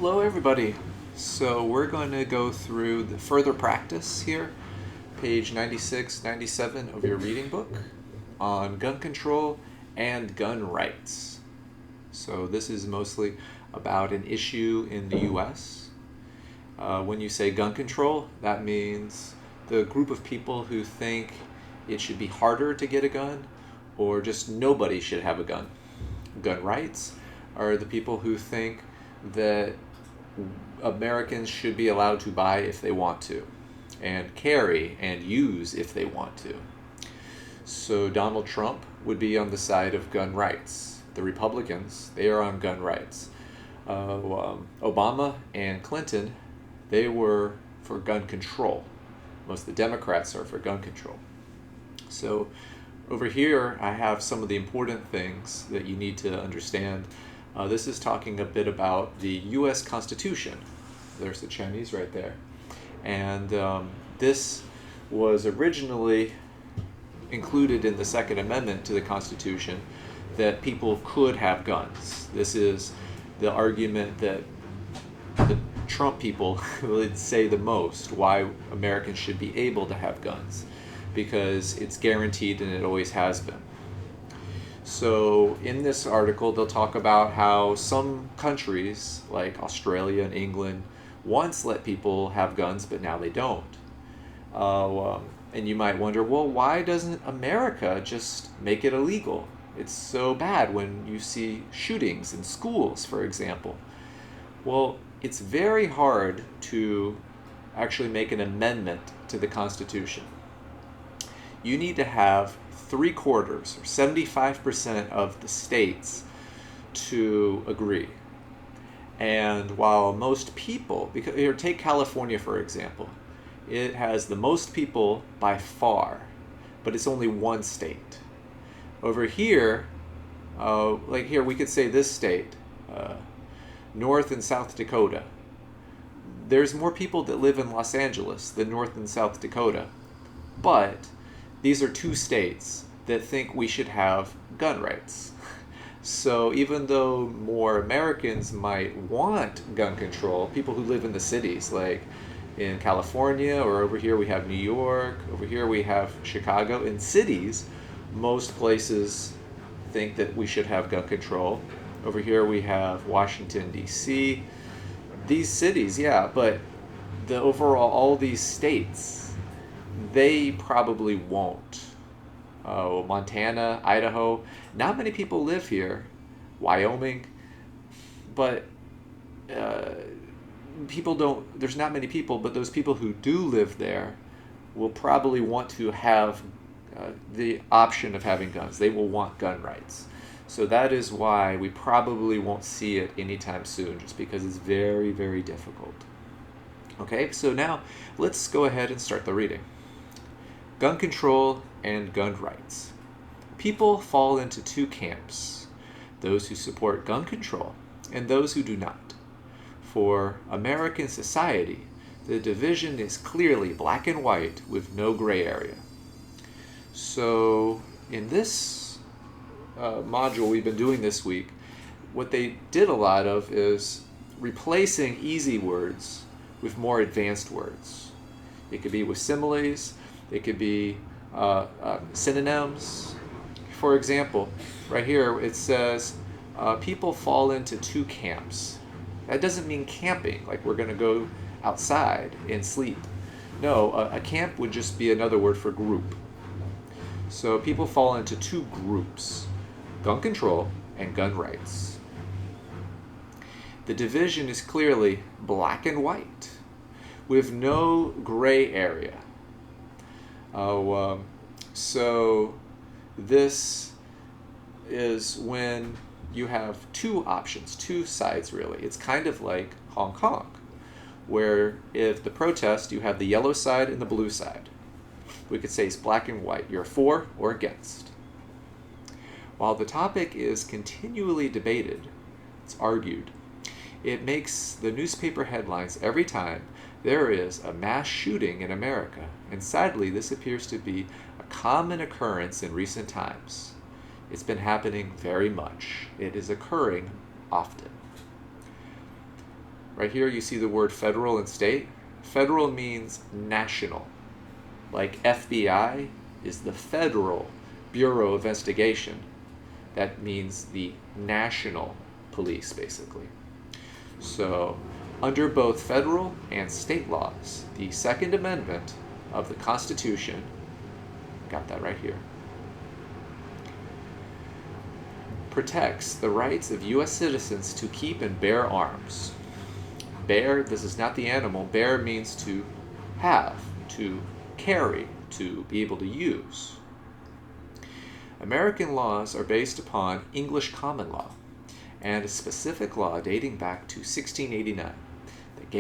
Hello, everybody. So, we're going to go through the further practice here, page 96, 97 of your reading book on gun control and gun rights. So, this is mostly about an issue in the US. When you say gun control, that means the group of people who think it should be harder to get a gun or just nobody should have a gun. Gun rights are the people who think that Americans should be allowed to buy if they want to, and carry and use if they want to. So Donald Trump would be on the side of gun rights. The Republicans, they are on gun rights. Obama and Clinton, they were for gun control. Most of the Democrats are for gun control. So over here, I have some of the important things that you need to understand. This is talking a bit about the U.S. Constitution. There's the Chinese right there. And this was originally included in the Second Amendment to the Constitution that people could have guns. This is the argument that the Trump people would say the most, why Americans should be able to have guns, because it's guaranteed and it always has been. So in this article, they'll talk about how some countries, like Australia and England, once let people have guns, but now they don't. And you might wonder, well, why doesn't America just make it illegal? It's so bad when you see shootings in schools, for example. Well, it's very hard to actually make an amendment to the Constitution. You need to have 3/4 or 75% of the states to agree. And while most people, because here, take California for example, it has the most people by far, but it's only one state. Over here, like here, we could say this state, North and South Dakota. There's more people that live in Los Angeles than North and South Dakota, but these are two states that think we should have gun rights. So even though more Americans might want gun control, people who live in the cities, like in California, or over here we have New York, over here we have Chicago, in cities, most places think that we should have gun control. Over here we have Washington, D.C. These cities, yeah, but the overall, all these states, they probably won't. Montana, Idaho, not many people live here. Wyoming, but people don't, there's not many people, but those people who do live there will probably want to have the option of having guns. They will want gun rights. So that is why we probably won't see it anytime soon, just because it's very, very difficult. Okay, so now let's go ahead and start the reading. Gun control and gun rights. People fall into two camps, those who support gun control and those who do not. For American society, the division is clearly black and white with no gray area. So in this module we've been doing this week, what they did a lot of is replacing easy words with more advanced words. It could be with similes, it could be synonyms. For example, right here it says people fall into two camps. That doesn't mean camping, like we're going to go outside and sleep. No, a camp would just be another word for group. So people fall into two groups, gun control and gun rights. The division is clearly black and white with no gray area. So this is when you have two options, two sides really. It's kind of like Hong Kong, where if the protest, you have the yellow side and the blue side. We could say it's black and white. You're for or against. While the topic is continually debated, it's argued, it makes the newspaper headlines every time there is a mass shooting in America, and sadly this appears to be a common occurrence in recent times. It's been happening very much. It is occurring often. right here you see the word federal and state. Federal means national. Like FBI is the Federal Bureau of Investigation. That means the national police, basically. So, under both federal and state laws, the Second Amendment of the Constitution, got that right here, protects the rights of U.S. citizens to keep and bear arms. Bear, this is not the animal. Bear means to have, to carry, to be able to use. American laws are based upon English common law and a specific law dating back to 1689 that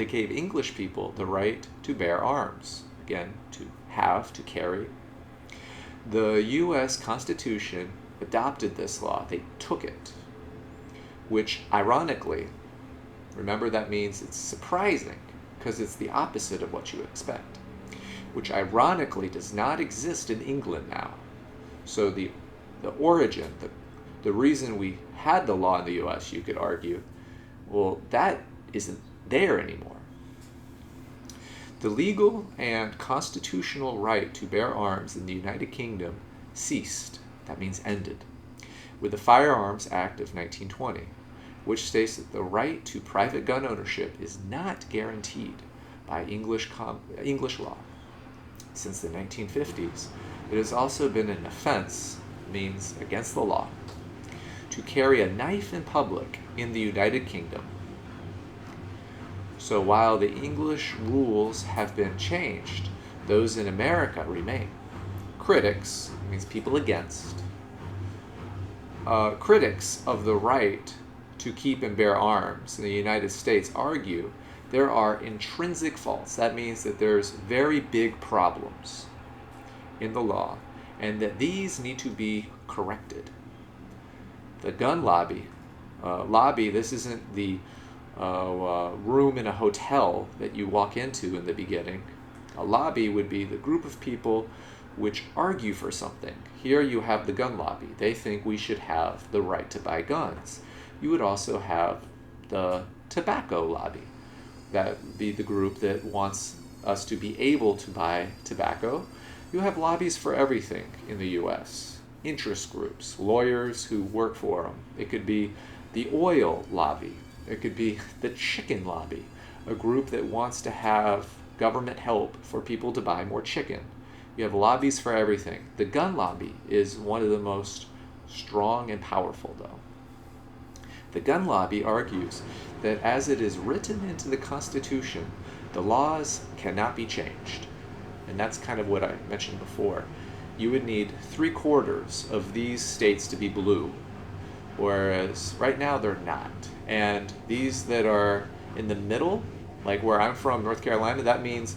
gave English people the right to bear arms. Again, to have, to carry. The U.S. Constitution adopted this law. They took it, which ironically, remember that means it's surprising because it's the opposite of what you expect, which ironically does not exist in England now. So the origin, the reason we had the law in the U.S., you could argue, well, that isn't there anymore. The legal and constitutional right to bear arms in the United Kingdom ceased, that means ended, with the Firearms Act of 1920, which states that the right to private gun ownership is not guaranteed by English law. Since the 1950s, it has also been an offense, means against the law, to carry a knife in public in the United Kingdom. So while the English rules have been changed, those in America remain. Critics, means people against, critics of the right to keep and bear arms in the United States argue there are intrinsic faults. That means that there's very big problems in the law and that these need to be corrected. The gun lobby, this isn't the room in a hotel that you walk into in the beginning. A lobby would be the group of people which argue for something. Here you have the gun lobby. They think we should have the right to buy guns. You would also have the tobacco lobby. That would be the group that wants us to be able to buy tobacco. You have lobbies for everything in the U.S. Interest groups, lawyers who work for them. It could be the oil lobby. It could be the chicken lobby, a group that wants to have government help for people to buy more chicken. You have lobbies for everything. The gun lobby is one of the most strong and powerful, though. The gun lobby argues that as it is written into the Constitution, the laws cannot be changed. And that's kind of what I mentioned before. You would need 3/4 of these states to be blue, whereas right now they're not. And these that are in the middle, like where I'm from, North Carolina, that means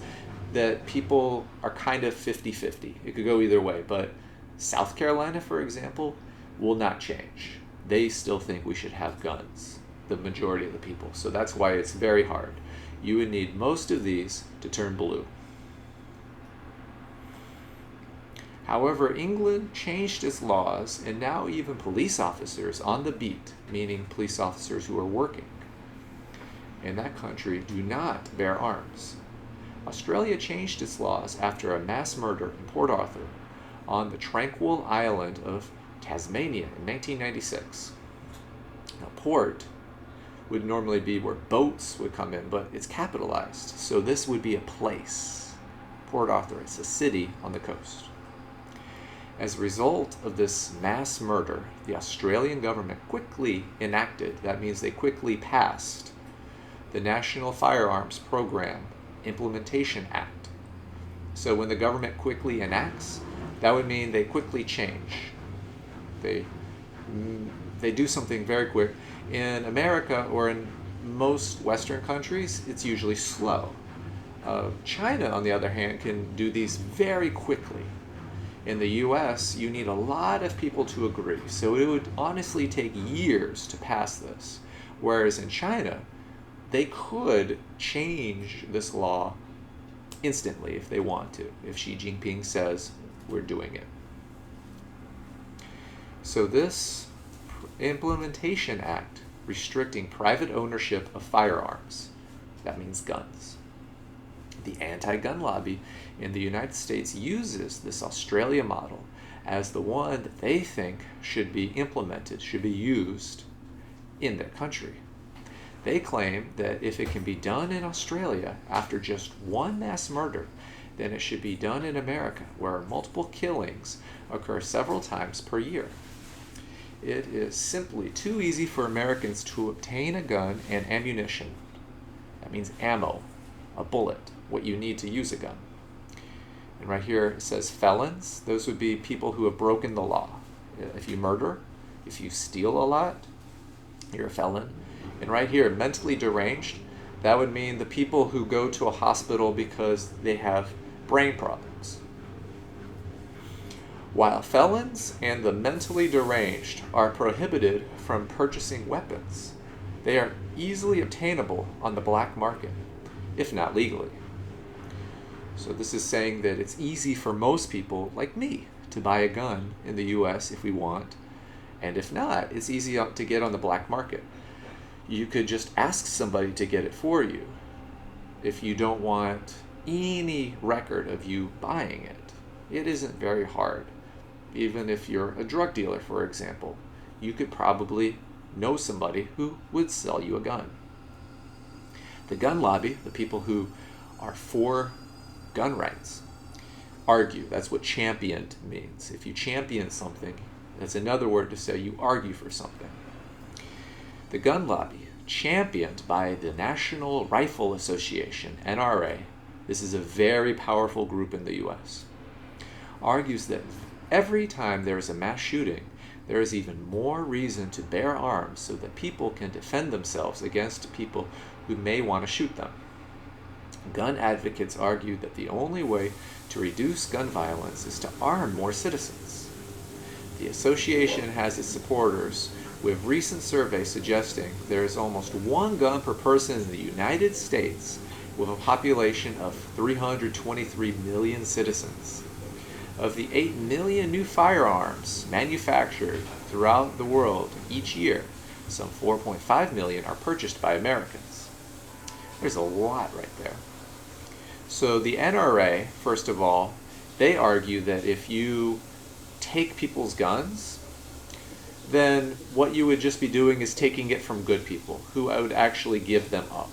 that people are kind of 50-50. It could go either way, but South Carolina, for example, will not change. They still think we should have guns, the majority of the people. So that's why it's very hard. You would need most of these to turn blue. However, England changed its laws, and now even police officers on the beat, meaning police officers who are working in that country, do not bear arms. Australia changed its laws after a mass murder in Port Arthur on the tranquil island of Tasmania in 1996. Now, port would normally be where boats would come in, but it's capitalized, so this would be a place. Port Arthur, it's a city on the coast. As a result of this mass murder, the Australian government quickly enacted, that means they quickly passed, the National Firearms Program Implementation Act. So when the government quickly enacts, that would mean they quickly change. They do something very quick. In America or in most Western countries, it's usually slow. China, on the other hand, can do these very quickly. In the US, you need a lot of people to agree, so it would honestly take years to pass this. Whereas in China, they could change this law instantly if they want to, if Xi Jinping says we're doing it. So this Implementation Act restricting private ownership of firearms. That means guns. The anti-gun lobby in the United States uses this Australia model as the one that they think should be implemented, should be used in their country. They claim that if it can be done in Australia after just one mass murder, then it should be done in America, where multiple killings occur several times per year. It is simply too easy for Americans to obtain a gun and ammunition. That means ammo, a bullet, what you need to use a gun. And right here it says felons. Those would be people who have broken the law. If you murder, if you steal a lot, you're a felon. And right here, mentally deranged, that would mean the people who go to a hospital because they have brain problems. While felons and the mentally deranged are prohibited from purchasing weapons, they are easily obtainable on the black market, if not legally. So this is saying that it's easy for most people, like me, to buy a gun in the US if we want, and if not, it's easy to get on the black market. You could just ask somebody to get it for you if you don't want any record of you buying it. It isn't very hard. Even if you're a drug dealer, for example, you could probably know somebody who would sell you a gun. The gun lobby, the people who are for gun rights, argue. That's what championed means. If you champion something, that's another word to say you argue for something. The gun lobby, championed by the National Rifle Association, NRA, this is a very powerful group in the US, argues that every time there is a mass shooting, there is even more reason to bear arms so that people can defend themselves against people who may want to shoot them. Gun advocates argue that the only way to reduce gun violence is to arm more citizens. The association has its supporters with recent surveys suggesting there is almost one gun per person in the United States with a population of 323 million citizens. Of the 8 million new firearms manufactured throughout the world each year, some 4.5 million are purchased by Americans. There's a lot right there. So the NRA, first of all, they argue that if you take people's guns, then what you would just be doing is taking it from good people who would actually give them up.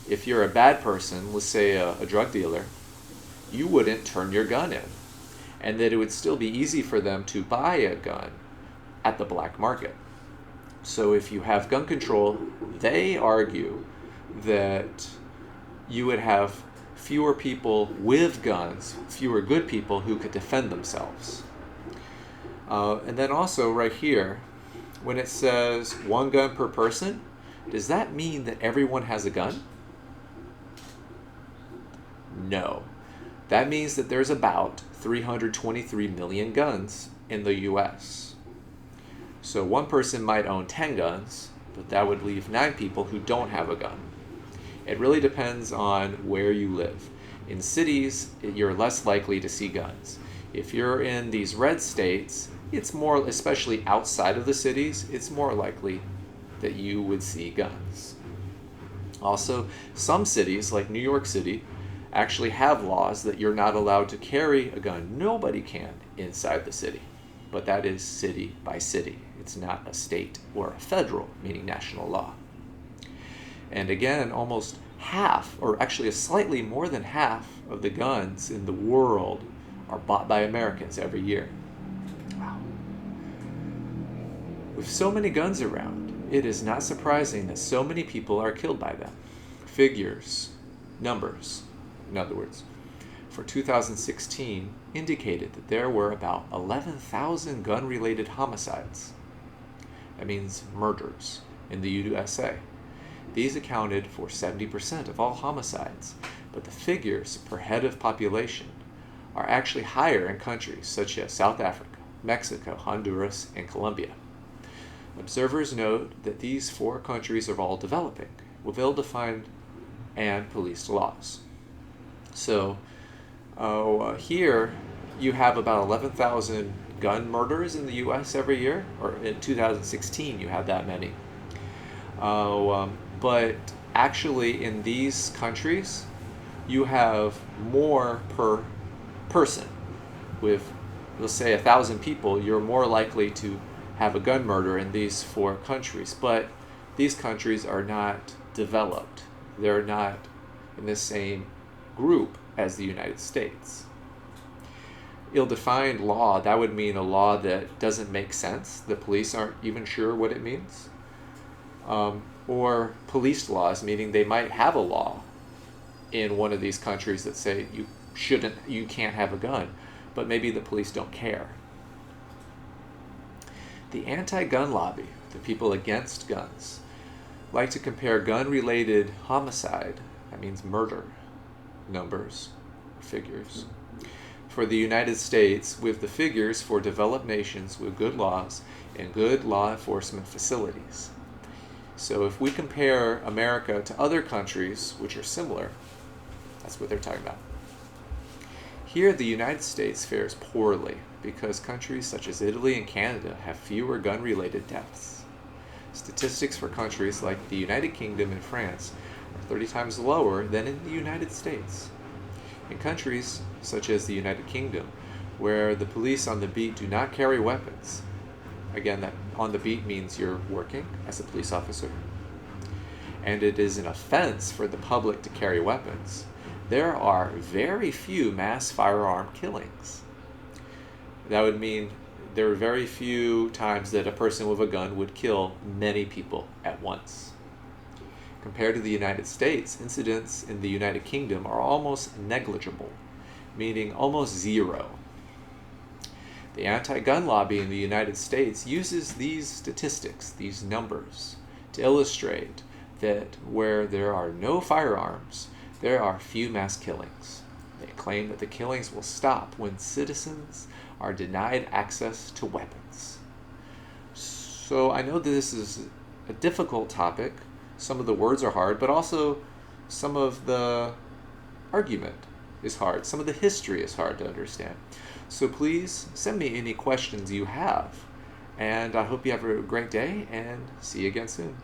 If you're a bad person, let's say a drug dealer, you wouldn't turn your gun in, and that it would still be easy for them to buy a gun at the black market. So if you have gun control, they argue that you would have fewer people with guns, fewer good people who could defend themselves. And then also right here, when it says one gun per person, does that mean that everyone has a gun? No. That means that there's about 323 million guns in the US. So one person might own 10 guns, but that would leave 9 people who don't have a gun. It really depends on where you live. In cities, you're less likely to see guns. If you're in these red states, it's more, especially outside of the cities, it's more likely that you would see guns. Also, some cities, like New York City, actually have laws that you're not allowed to carry a gun. Nobody can inside the city, but that is city by city. It's not a state or a federal, meaning national law. And again, almost half, or actually slightly more than half of the guns in the world are bought by Americans every year. Wow. With so many guns around, it is not surprising that so many people are killed by them. Figures, numbers, in other words, for 2016 indicated that there were about 11,000 gun-related homicides. That means murders in the USA. These accounted for 70% of all homicides, but the figures per head of population are actually higher in countries such as South Africa, Mexico, Honduras, and Colombia. Observers note that these 4 countries are all developing, with ill-defined and policed laws. So here you have about 11,000 gun murders in the US every year, or in 2016 you had that many. But actually, in these countries, you have more per person. With, let's say, 1,000 people, you're more likely to have a gun murder in these 4 countries. But these countries are not developed. They're not in the same group as the United States. Ill-defined law, that would mean a law that doesn't make sense. The police aren't even sure what it means. Or police laws, meaning they might have a law in one of these countries that say you can't have a gun, but maybe the police don't care. The anti-gun lobby, the people against guns, like to compare gun-related homicide, that means murder, numbers, figures, for the United States with the figures for developed nations with good laws and good law enforcement facilities. So if we compare America to other countries which are similar, that's what they're talking about. Here, the United States fares poorly because countries such as Italy and Canada have fewer gun-related deaths. Statistics for countries like the United Kingdom and France are 30 times lower than in the United States. In countries such as the United Kingdom, where the police on the beat do not carry weapons, again, that on the beat means you're working as a police officer, and it is an offense for the public to carry weapons, there are very few mass firearm killings. That would mean there are very few times that a person with a gun would kill many people at once. Compared to the United States, incidents in the United Kingdom are almost negligible, meaning almost zero. The anti-gun lobby in the United States uses these statistics, these numbers, to illustrate that where there are no firearms, there are few mass killings. They claim that the killings will stop when citizens are denied access to weapons. So I know this is a difficult topic. Some of the words are hard, but also some of the argument is hard. Some of the history is hard to understand. So please send me any questions you have. And I hope you have a great day and see you again soon.